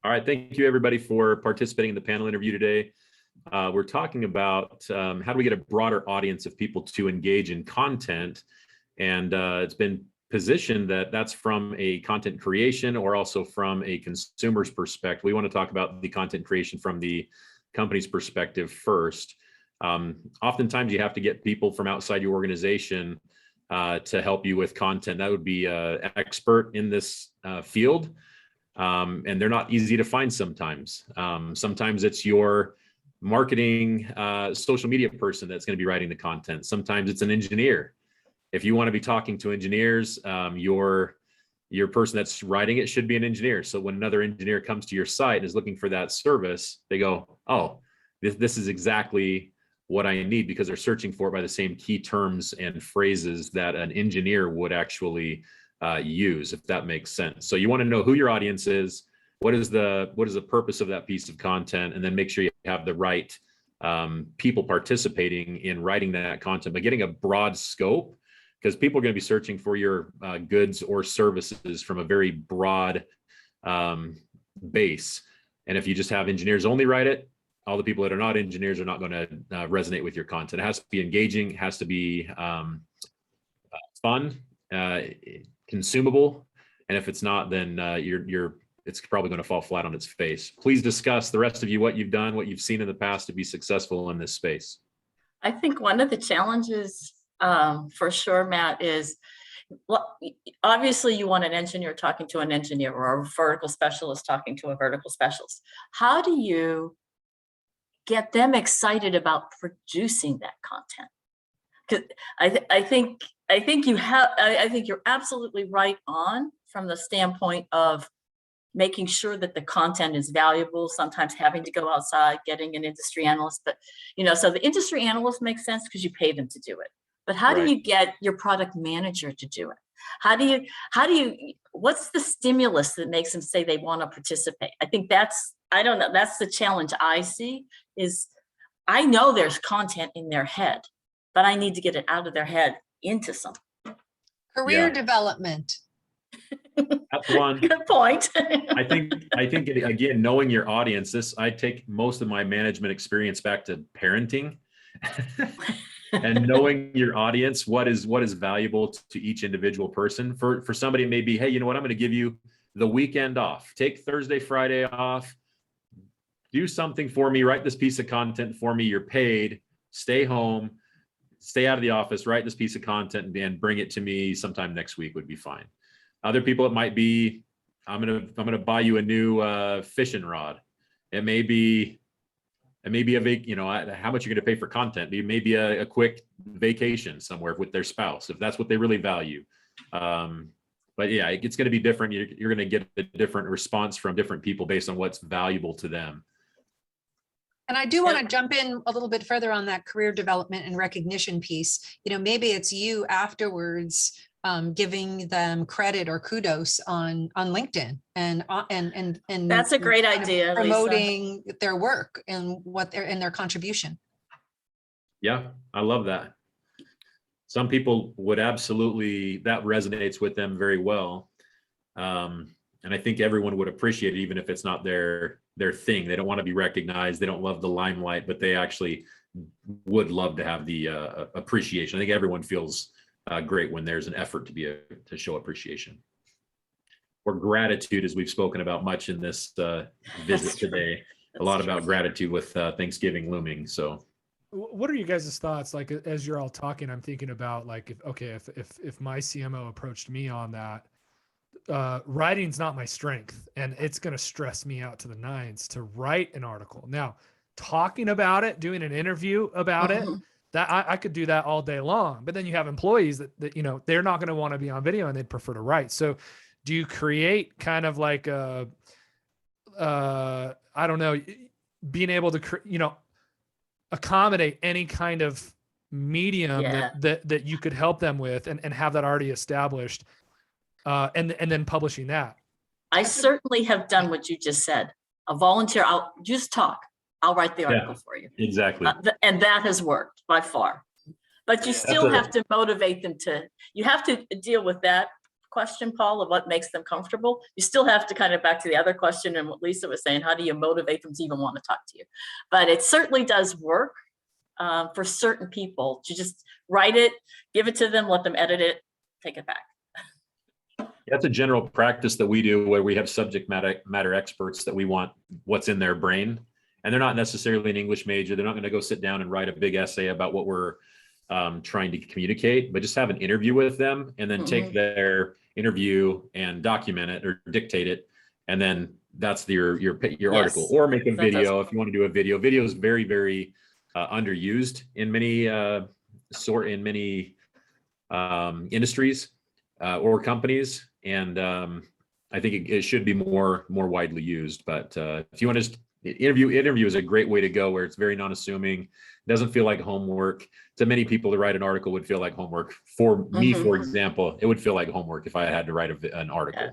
All right, thank you everybody for participating in the panel interview today. We're talking about how do we get a broader audience of people to engage in content, and it's been positioned that that's from a content creation or also from a consumer's perspective. We want to talk about the content creation from the company's perspective first. Oftentimes you have to get people from outside your organization to help you with content. That would be an expert in this field. And they're not easy to find sometimes. Sometimes it's your marketing social media person that's going to be writing the content. Sometimes it's an engineer. If you want to be talking to engineers, your person that's writing it should be an engineer. So when another engineer comes to your site and is looking for that service, they go, oh, this is exactly what I need, because they're searching for it by the same key terms and phrases that an engineer would actually use, if that makes sense. So you want to know who your audience is, what is the purpose of that piece of content, and then make sure you have the right people participating in writing that content, but getting a broad scope, because people are going to be searching for your goods or services from a very broad base. And if you just have engineers only write it, all the people that are not engineers are not going to resonate with your content. It has to be engaging, it has to be fun, consumable, and if it's not, then it's probably going to fall flat on its face. Please discuss, the rest of you, what you've done, what you've seen in the past to be successful in this space. I think one of the challenges for sure, Matt, is, well, obviously you want an engineer talking to an engineer or a vertical specialist talking to a vertical specialist. How do you get them excited about producing that content? Because I think you're absolutely right on from the standpoint of making sure that the content is valuable, sometimes having to go outside, getting an industry analyst, but so the industry analyst makes sense because you pay them to do it. But how do you get your product manager to do it? How do you, what's the stimulus that makes them say they want to participate? I think that's the challenge I see, is I know there's content in their head, but I need to get it out of their head into something. Career development. That's one. Good point. I think again, knowing your audience, I take most of my management experience back to parenting. And knowing your audience, what is valuable to each individual person. For somebody, it may be, hey, you know what, I'm going to give you the weekend off. Take Thursday, Friday off. Do something for me. Write this piece of content for me. You're paid. Stay home. Stay out of the office. Write this piece of content and bring it to me sometime next week would be fine. Other people, it might be, I'm gonna buy you a new fishing rod. It may be how much you're going to pay for content. It may be a quick vacation somewhere with their spouse, if that's what they really value. But yeah, it's going to be different. You're going to get a different response from different people based on what's valuable to them. And I do want to jump in a little bit further on that career development and recognition piece. Maybe it's you afterwards giving them credit or kudos on LinkedIn and that's a great idea, promoting Lisa. Their work and their contribution. Yeah, I love that. Some people would absolutely, that resonates with them very well. And I think everyone would appreciate it, even if it's not their thing. They don't want to be recognized. They don't love the limelight, but they actually would love to have the appreciation. I think everyone feels great when there's an effort to show appreciation. Or gratitude, as we've spoken about much in this visit today. A lot about gratitude with Thanksgiving looming. So what are you guys' thoughts? Like, as you're all talking, I'm thinking about, like, if my CMO approached me on that, writing's not my strength, and it's going to stress me out to the nines to write an article. Now, talking about it, doing an interview about it, that I could do that all day long. But then you have employees that they're not going to want to be on video and they'd prefer to write. So do you create kind of like I don't know, being able to accommodate any kind of medium that you could help them with and have that already established, and then publishing that? I certainly have done what you just said. A volunteer, I'll just talk. I'll write the article for you. Exactly. And that has worked by far. But you still have to motivate them you have to deal with that question, Paul, of what makes them comfortable. You still have to kind of back to the other question and what Lisa was saying, how do you motivate them to even want to talk to you? But it certainly does work for certain people to just write it, give it to them, let them edit it, take it back. That's a general practice that we do where we have subject matter experts that we want what's in their brain. And they're not necessarily an English major. They're not going to go sit down and write a big essay about what we're trying to communicate, but just have an interview with them and then take their interview and document it or dictate it. And then that's your article, or make a video if you want to do a video. Video is very, very underused in many industries or companies. And I think it should be more widely used. But if you want to just interview is a great way to go, where it's very non-assuming, doesn't feel like homework. To many people, to write an article would feel like homework. For me, for example, it would feel like homework if I had to write an article. Yeah.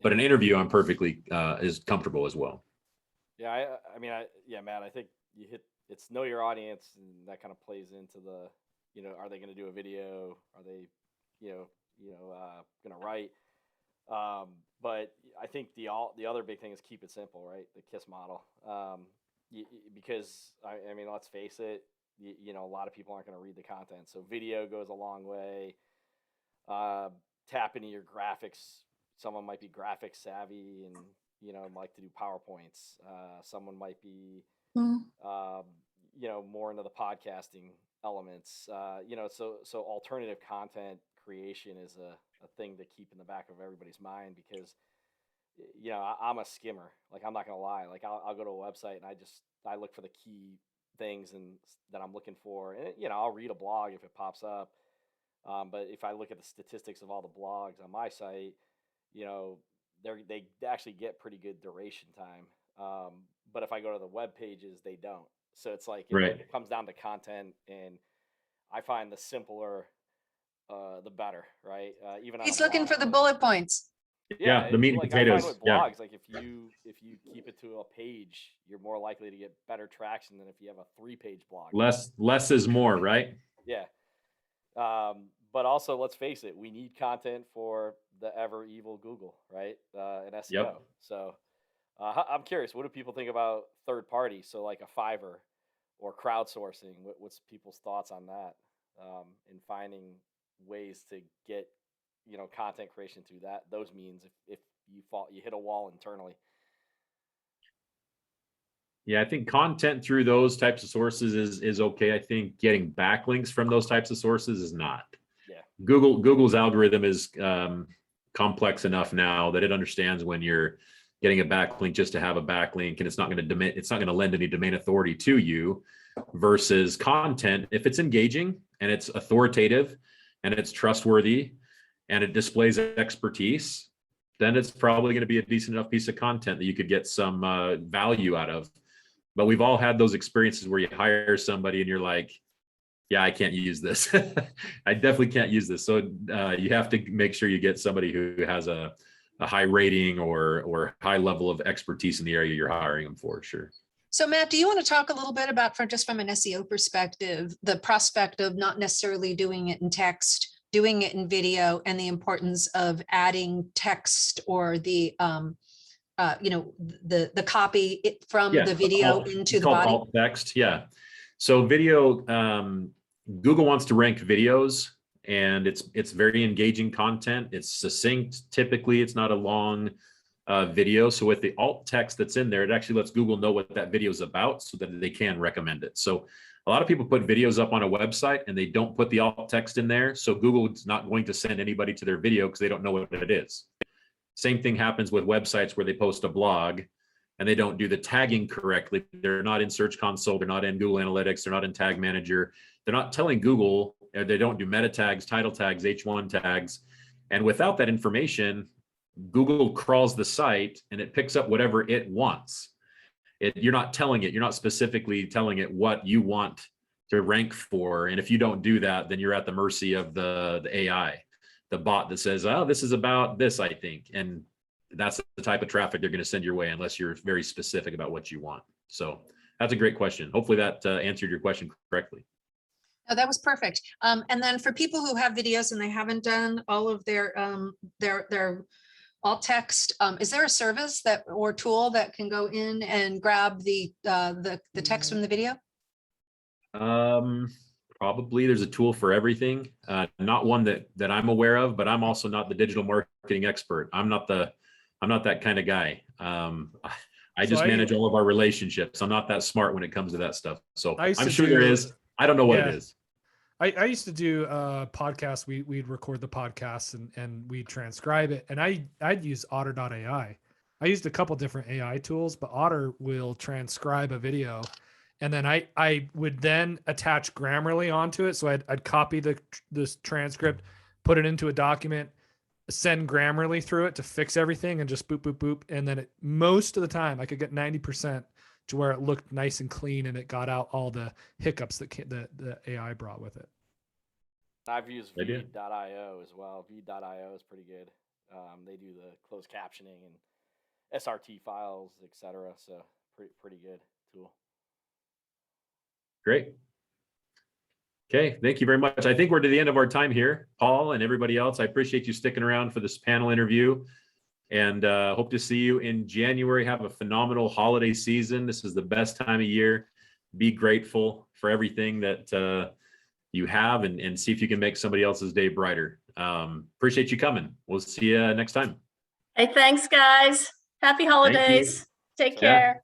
But an interview, I'm perfectly is comfortable as well. Yeah, I mean, Matt, I think you hit. It's know your audience, and that kind of plays into the, are they going to do a video? Are they, going to write? But I think the other big thing is keep it simple, right? The KISS model, because I mean, let's face it, a lot of people aren't going to read the content. So video goes a long way. Tap into your graphics. Someone might be graphic savvy and, like to do PowerPoints. Someone might be, more into the podcasting elements. So alternative content creation is a thing to keep in the back of everybody's mind, because I'm a skimmer. Like, I'm not gonna lie, like I'll go to a website and I look for the key things and that I'm looking for, and I'll read a blog if it pops up, but if I look at the statistics of all the blogs on my site, they actually get pretty good duration time, but if I go to the web pages, they don't. So it's like it comes down to content, and I find the simpler the better, right? Even he's looking for the bullet points. Yeah, the meat and potatoes. I find with blogs, like if you keep it to a page, you're more likely to get better traction than if you have a 3-page blog. Less is more, right? Yeah. But also, let's face it, we need content for the ever evil Google, right? And SEO. Yep. So I'm curious, what do people think about third party? So like a Fiverr or crowdsourcing. What's people's thoughts on that? In finding ways to get content creation through those means if you hit a wall internally. Yeah, I think content through those types of sources is okay. I think getting backlinks from those types of sources is not. Yeah. Google's algorithm is complex enough now that it understands when you're getting a backlink just to have a backlink, and it's not going to lend any domain authority to you, versus content. If it's engaging and it's authoritative and it's trustworthy and it displays expertise, then it's probably going to be a decent enough piece of content that you could get some value out of. But we've all had those experiences where you hire somebody and you're like, yeah, I can't use this. I definitely can't use this. So you have to make sure you get somebody who has a high rating or high level of expertise in the area you're hiring them for, sure. So Matt, do you want to talk a little bit about, just from an SEO perspective, the prospect of not necessarily doing it in text, doing it in video, and the importance of adding text or the the copy from the video into the body? Alt text, yeah. So video, Google wants to rank videos, and it's very engaging content. It's succinct. Typically, it's not a long video. So with the alt text that's in there, it actually lets Google know what that video is about so that they can recommend it. So a lot of people put videos up on a website and they don't put the alt text in there. So Google's not going to send anybody to their video because they don't know what it is. Same thing happens with websites where they post a blog and they don't do the tagging correctly. They're not in Search Console. They're not in Google Analytics. They're not in Tag Manager. They're not telling Google, they don't do meta tags, title tags, H1 tags. And without that information, Google crawls the site and it picks up whatever it wants. You're not telling it, you're not specifically telling it what you want to rank for. And if you don't do that, then you're at the mercy of the AI, the bot that says, oh, this is about this, I think. And that's the type of traffic they're going to send your way unless you're very specific about what you want. So that's a great question. Hopefully that answered your question correctly. Oh, that was perfect. And then for people who have videos and they haven't done all of their alt text, is there a service that or tool that can go in and grab the text from the video? Probably there's a tool for everything. Not one that I'm aware of, but I'm also not the digital marketing expert. I'm not that kind of guy. I just manage all of our relationships. I'm not that smart when it comes to that stuff. So I'm sure there is. I don't know what it is. I used to do podcasts. We'd record the podcasts and we'd transcribe it. And I'd use otter.ai. I used a couple different AI tools, but Otter will transcribe a video. And then I would then attach Grammarly onto it. So I'd copy this transcript, put it into a document, send Grammarly through it to fix everything, and just boop, boop, boop. And then most of the time I could get 90% to where it looked nice and clean and it got out all the hiccups that the AI brought with it. I've used V.io as well. V.io is pretty good. They do the closed captioning and SRT files, etc. So pretty good tool. Great. Okay, thank you very much. I think we're to the end of our time here, Paul and everybody else. I appreciate you sticking around for this panel interview, and hope to see you in January. Have a phenomenal holiday season. This is the best time of year. Be grateful for everything that you have, and see if you can make somebody else's day brighter. Appreciate you coming. We'll see you next time. Hey, thanks, guys. Happy holidays. Take care.